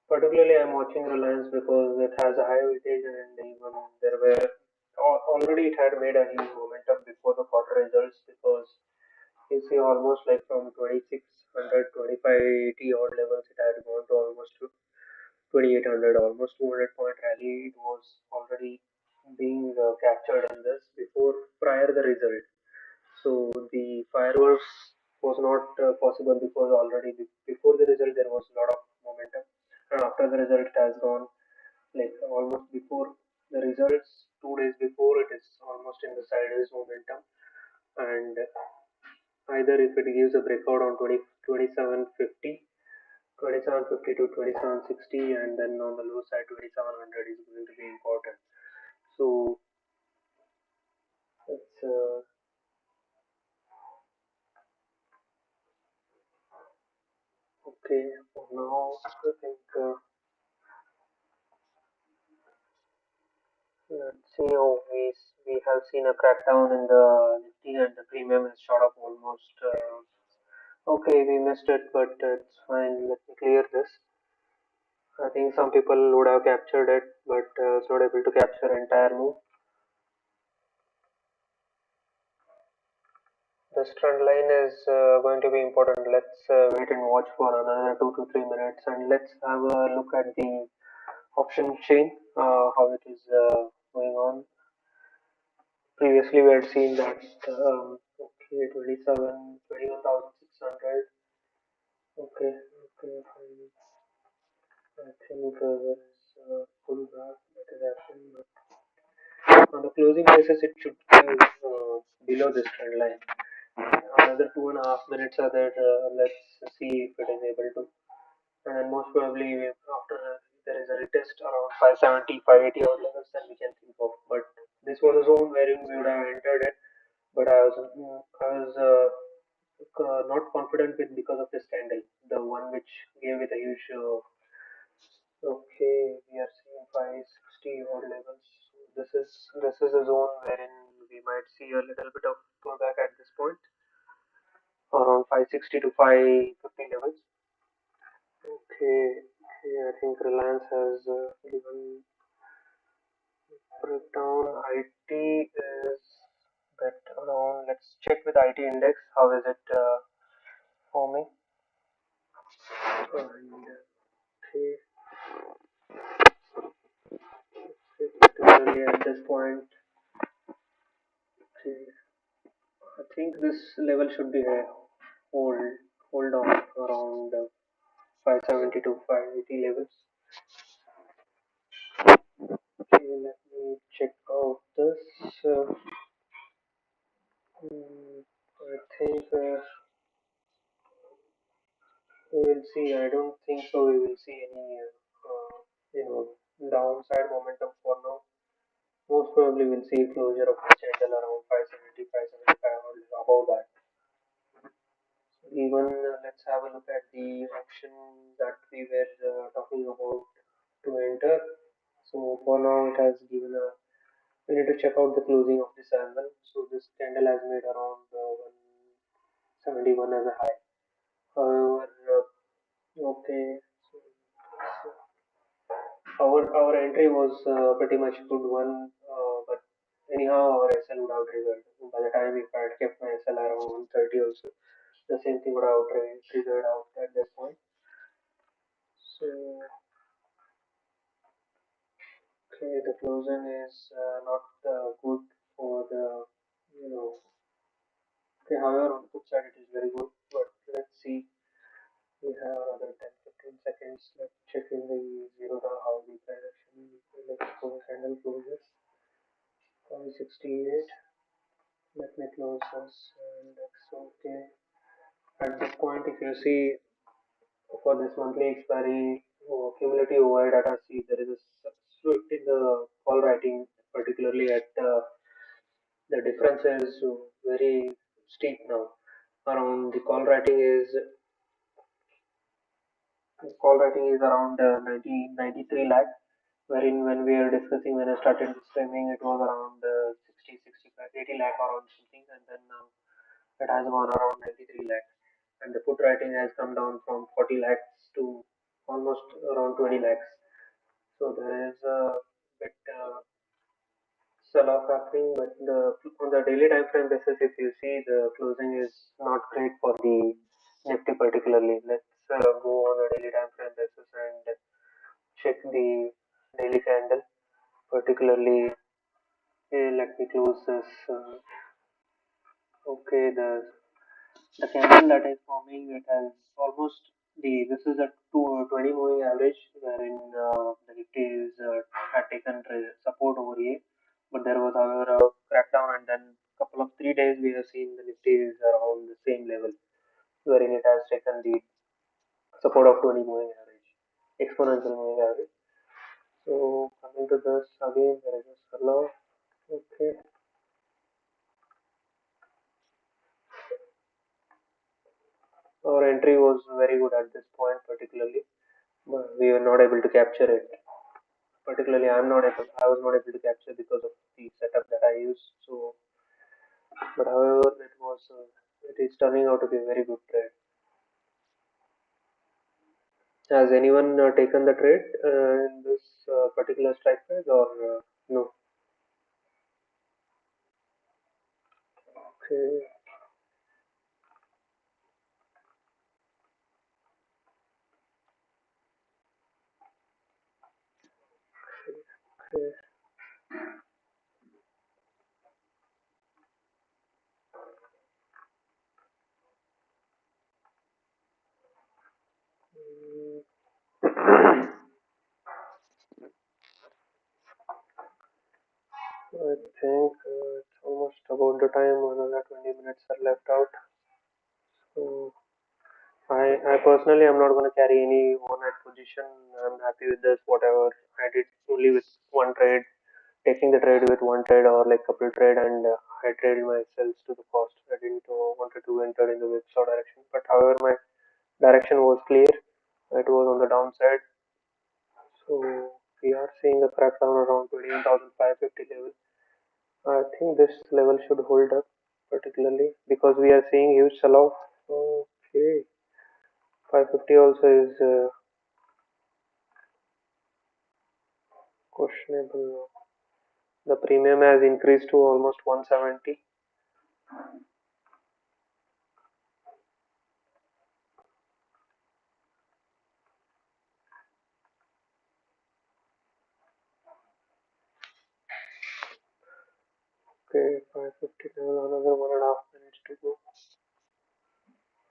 Particularly, I'm watching Reliance because it has a high weightage and even there were already it had made a huge momentum before the quarter results because you see almost like from 2600, 2580 odd levels it had gone to almost to 2800, almost 200 point rally. It was already being captured in this before prior the result. So the fireworks was not possible because already before the result there was a lot of momentum, and after the result it has gone like almost before the results 2 days before it is almost in the sideways momentum, and either if it gives a breakout on 2750 to 2760 and then on the low side 2700 is going to be important. So it's okay for now. I think let's see. Oh, we have seen a crackdown in the Nifty and the premium is shot up almost. Okay, we missed it, but it's fine. Let me clear this. I think some people would have captured it, but it's not able to capture entire move. This trend line is going to be important. Let's wait and watch for another 2 to 3 minutes, and let's have a look at the option chain, how it is going on. Previously, we had seen that okay, 21,600. Okay, okay, fine. I think there is a pullback that is happening, but on the closing basis, it should be below this trend line. Another 2.5 minutes are there. Let's see if it is able to. And then most probably after there is a retest around 570, 580 odd levels, then we can think of. But this was a zone wherein we would have entered it. But I was not confident with because of this candle, the one which gave it a huge. Okay, we are seeing 560 odd levels. So this is a zone wherein we might see a little bit of pullback at this point, around 560 to 550 levels. Okay, okay, I think Reliance has given breakdown. IT is that around. Let's check with IT index. How is it forming? And okay, particularly at this point, okay, I think this level should be a hold hold on around 570 to 580 levels. Okay, let me check out this. I think we will see. I don't think so. We will see any, downside momentum for now. Most probably, we'll see closure of the channel around 570, 575 or above that. Even let's have a look at the option that we were talking about to enter. So for now, it has given a. We need to check out the closing of this as well. So this candle has made around 171 as a high. However, okay. So our entry was pretty much good one, but anyhow our SL would have triggered. By the time if I had kept my SL around 130 also, the same thing would have triggered out at that point. So okay, the closing is not good for the you know. Okay, however on put side it is very good, but let's see. We have another 10 to 15 seconds. Let's check in the zero how the direction. Let's go candle closes. 568. Let me close this and that's okay. At this point, if you see for this monthly expiry cumulative OI data, see there is a shift in the call writing, particularly at the difference is very steep now. Around the call writing is around 93 lakh, wherein when we are discussing when I started this streaming, it was around 60, 65, 80 lakh around something, and then now it has gone around 93 lakhs, and the put writing has come down from 40 lakhs to almost around 20 lakhs. So there is a bit sell-off happening, but on the daily time frame basis, if you see the closing is not great for the Nifty particularly. Let's go on a daily time frame basis and check the daily candle. Particularly, let me close this. Okay, the candle that is forming, it has almost this is a 20 moving average, wherein the Nifty is had taken support over here, but there was however a crackdown, and then couple of 3 days we have seen the Nifty is around the same level, wherein it has taken the support of 20 moving average, exponential moving average. So coming to this again, there is a sell-off. Okay, our entry was very good at this point, particularly, but we were not able to capture it. Particularly, I was not able to capture because of the setup that I used. So, but however, it is turning out to be a very good trade. Has anyone taken the trade in this particular strike price or no? Okay, okay. I think it's almost about the time. Another 20 minutes are left out. So I personally am not going to carry any overnight position. I'm happy with this. Whatever I did only with one trade, taking the trade with one trade or like couple trade, and I traded myself to the cost. I didn't wanted to enter in the whipsaw direction, but however my direction was clear. It was on the downside, so we are seeing a crackdown around 21,550 level. I think this level should hold up, particularly because we are seeing huge sell-off. Okay, 550 also is questionable. The premium has increased to almost 170. Okay, 550 level, another 1.5 minutes to go.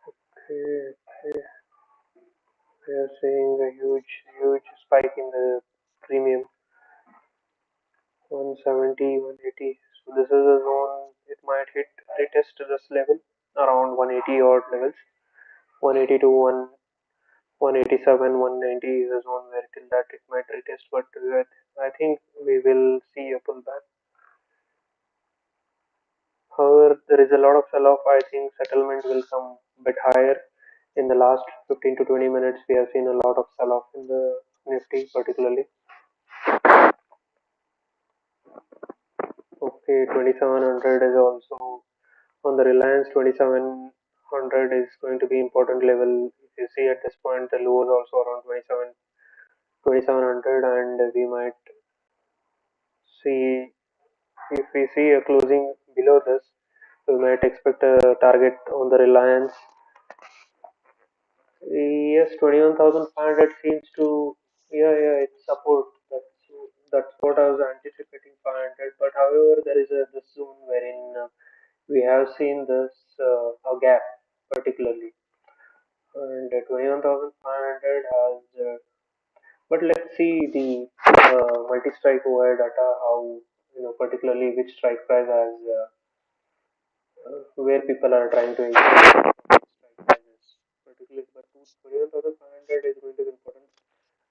Okay, okay. We are seeing a huge spike in the premium, 170, 180. So this is a zone. It might retest this level around 180 odd levels. 180 to 187, 190 is a zone where till that it might retest, but I think we will see a pullback. However, there is a lot of sell-off. I think settlement will come a bit higher. In the last 15 to 20 minutes, we have seen a lot of sell-off in the Nifty, particularly. Okay, 2700 is also on the Reliance. 2700 is going to be important level. If you see at this point, the low is also around 2700, and we might see, if we see a closing below this, we might expect a target on the Reliance. Yes, 21,500 seems to, yeah, it's support. That's what I was anticipating, 500. But however, there is this zone wherein we have seen this a gap particularly, and 21,500 has. But let's see the multi-strike OI data. How, particularly which strike price has where people are trying to increase strike price. 21,500 is going to be important.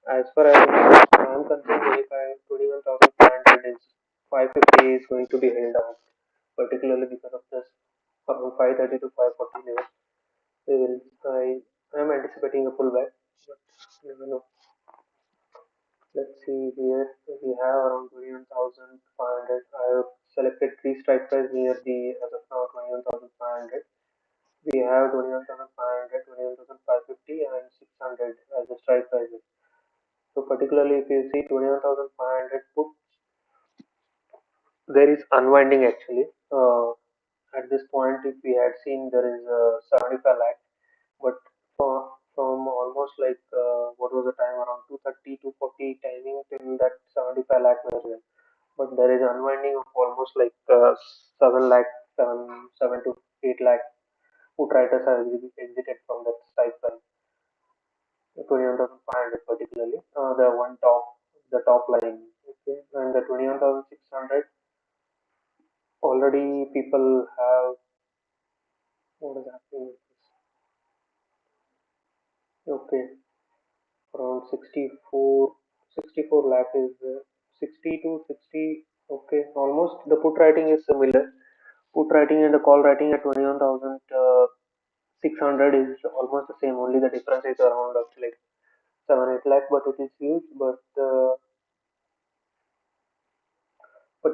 As far as I am concerned, 21,500 is 550 is going to be held down, particularly because of this around 530 to 540 level. We will, I am anticipating a pullback, but never know. Let's see here. We have around 21,500. I have selected three strike price near the as of now 21,500. We have 21,500, 21,550, and 600 as the strike prices. So particularly if you see 21,500 put, there is unwinding actually. At this point, if we had seen there is a 75 lakh, but from almost like what was the time around 230 240 timing till that 75 lakh level, but there is unwinding of almost like 7 lakh 7 to 8 lakh who traders have exited from that strike price 21,500 particularly the one top line, okay, and the 21,600 already people have what is happening with this, okay, around 64 lakh is 60 to 60, okay, almost the put writing is similar. Put writing and the call writing at 21,600 is almost the same, only the difference is around of like 7 8 lakh, but it is huge. But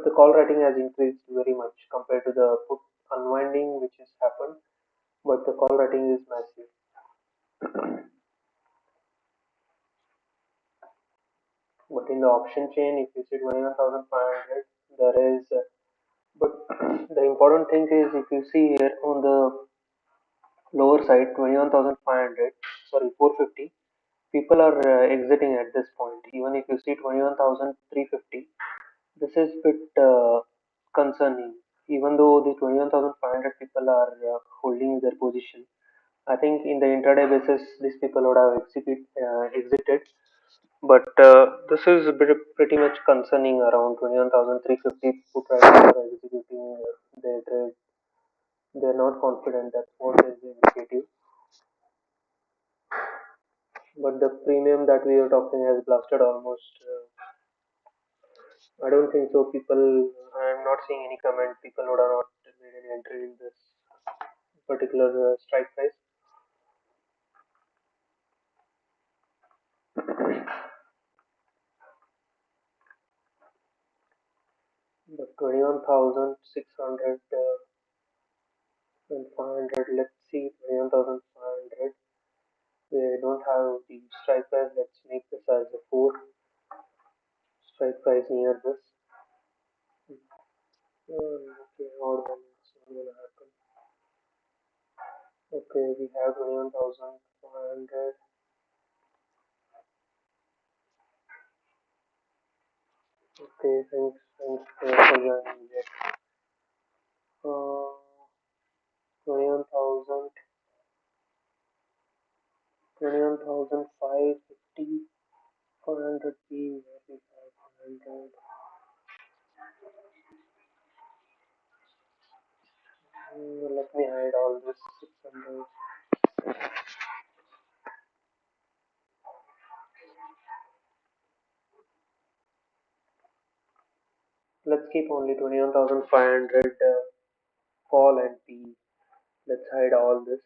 the call writing has increased very much compared to the put unwinding which has happened, but the call writing is massive. But in the option chain, if you see 21,500, there is, but the important thing is if you see here on the lower side 21,500, sorry 450, people are exiting at this point. Even if you see 21,350, this is bit concerning. Even though the 21,500 people are holding their position, I think in the intraday basis, these people would have exited. But this is a bit pretty much concerning around 21,350 put writers are executing their trade. They're not confident that what is the indicative. But the premium that we are talking has blasted almost. I don't think so. People, I'm not seeing any comment. People would have not made any entry in this particular strike price. But 21,600 and 500. Let's see 21,500. We don't have the strike price. Let's make this as a 4 strike price near this. Okay, odd one. It's not gonna happen. Okay, we have 21,500. Okay, thanks for joining me. 21,000, 21,550, 400 P, maybe 500. Let me hide all this 600. Let's keep only 21,500 call and P. Let's hide all this.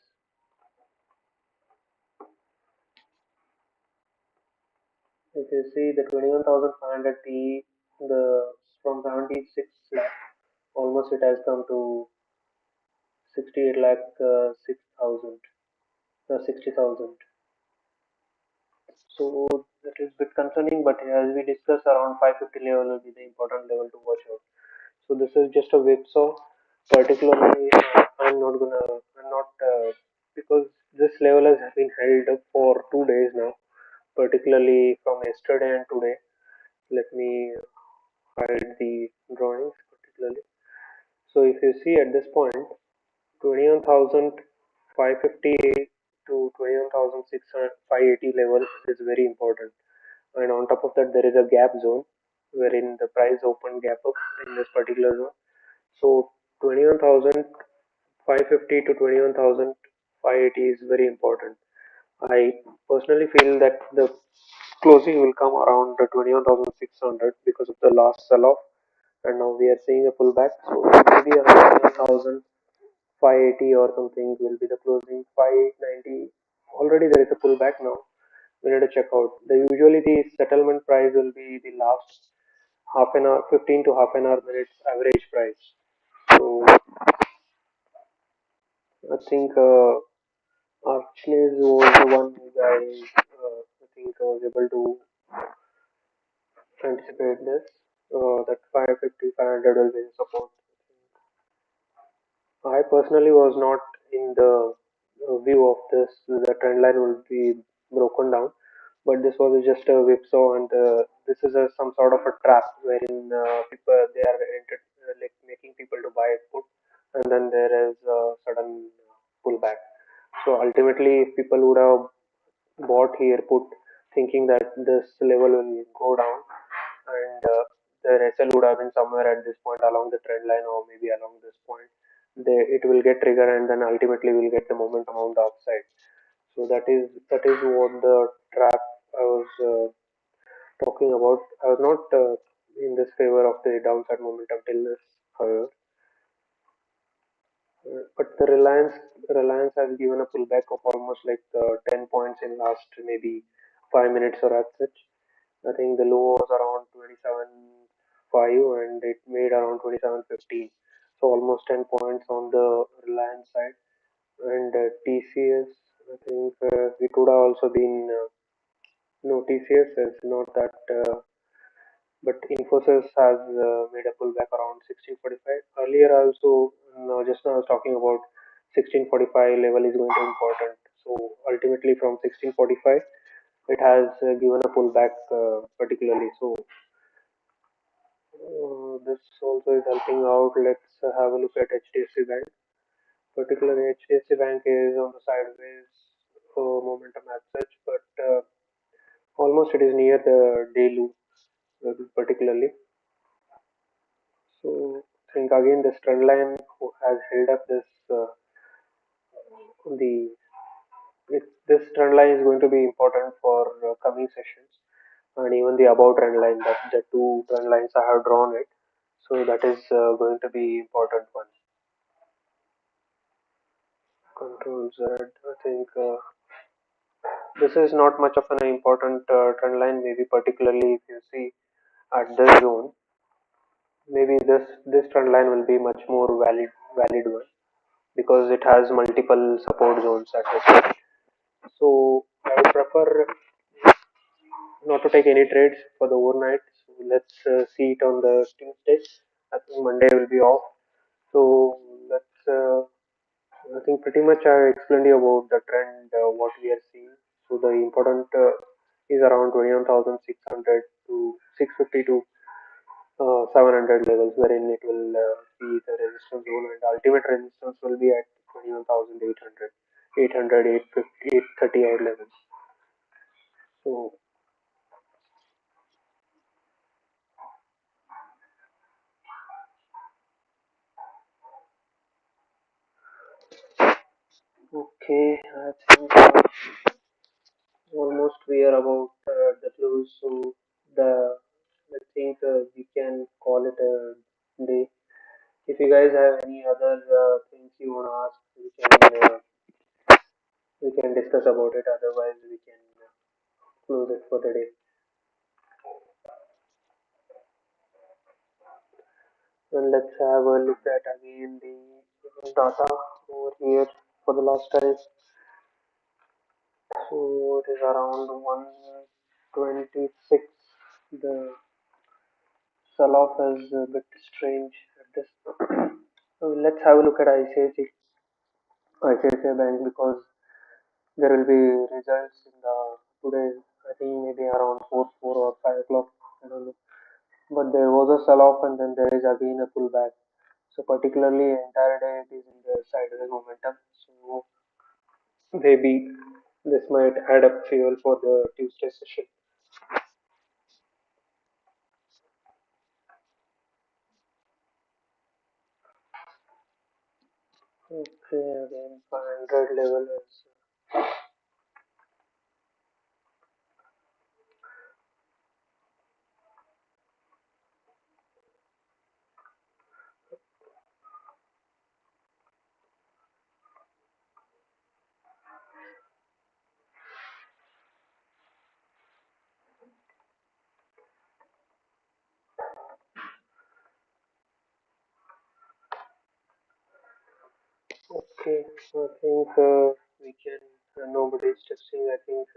If you see the 21,500 P, the from 76 lakh, almost it has come to 68 lakh 6,000, 60,000. So that is a bit concerning, but as we discussed, around 550 level will be the important level to watch out. So this is just a whipsaw. Particularly, I'm not because this level has been held up for 2 days now. Particularly from yesterday and today. Let me hide the drawings particularly. So if you see at this point, 21,550 to 21,680 level is very important. And on top of that, there is a gap zone wherein the price opened gap up in this particular zone. So 21,550 to 21,580 is very important. I personally feel that the closing will come around the 21,600 because of the last sell-off, and now we are seeing a pullback. So maybe around 21,580 or something will be the closing. 590. Already there is a pullback now. We need to check out. Usually the settlement price will be the last half an hour, 15 to half an hour minutes average price. So I think Archneys was the one guy I think was able to anticipate this. That 550, 500 will be the support. I personally was not in the view of this. The trend line will be broken down, but this was just a whipsaw, and this is some sort of a trap wherein people they are like making people to buy put, and then there is a sudden pullback. So ultimately, if people would have bought here put thinking that this level will go down, and the SL would have been somewhere at this point along the trend line or maybe along this point. It will get triggered, and then ultimately we'll get the momentum on the upside. So that is what the trap I was talking about. I was not in this favor of the downside momentum till this, however. But the Reliance has given a pullback of almost like 10 points in last maybe 5 minutes or as such. I think the low was around 27.5 and it made around 27.15. So almost 10 points on the Reliance side. And TCS, I think it would have also been no, TCS is not that, but Infosys has made a pullback around 1645. Earlier also, no, just now I was talking about 1645 level is going to be important. So ultimately from 1645, it has given a pullback particularly. So this also is helping out. Let's have a look at HDFC Bank. Particularly HDFC Bank is on the sideways momentum as such, but almost it is near the day low particularly. So I think again this trend line has held up this the this trend line is going to be important for coming sessions, and even the above trend line, that the two trend lines I have drawn it, so that is going to be important one. Control Z. I think this is not much of an important trend line. Maybe particularly if you see at this zone, maybe this trend line will be much more valid one because it has multiple support zones at this point. So I would prefer not to take any trades for the overnight. So let's see it on the Tuesday. I think Monday will be off. So let's. I think pretty much I explained you about the trend, what we are seeing. So the important is around 21,600 to 650 to 700 levels, wherein it will be the resistance zone, and ultimate resistance will be at 21,800, 800, 850, 830 odd levels. So okay, I think almost we are about the close. So the I think we can call it a day. If you guys have any other things you want to ask, we can discuss about it. Otherwise, we can close it for the day. And let's have a look at again the data over here for the last time. So it is around 126. The sell off is a bit strange at this. So let's have a look at ICICI Bank because there will be results in the today. I think maybe around 4 or 5 o'clock. I don't know. But there was a sell off and then there is again a pullback. So particularly entire day it is in the sideways momentum. So maybe this might add up fuel for the Tuesday session. Okay, again 500 level is Okay, I think we can. Nobody is testing. I think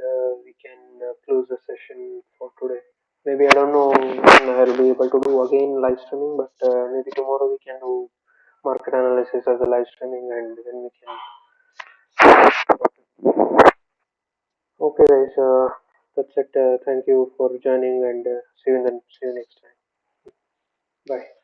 we can close the session for today. Maybe I don't know when I'll be able to do again live streaming, but maybe tomorrow we can do market analysis as a live streaming, and then we can. Okay, guys. That's it. Thank you for joining, and see you next time. Bye.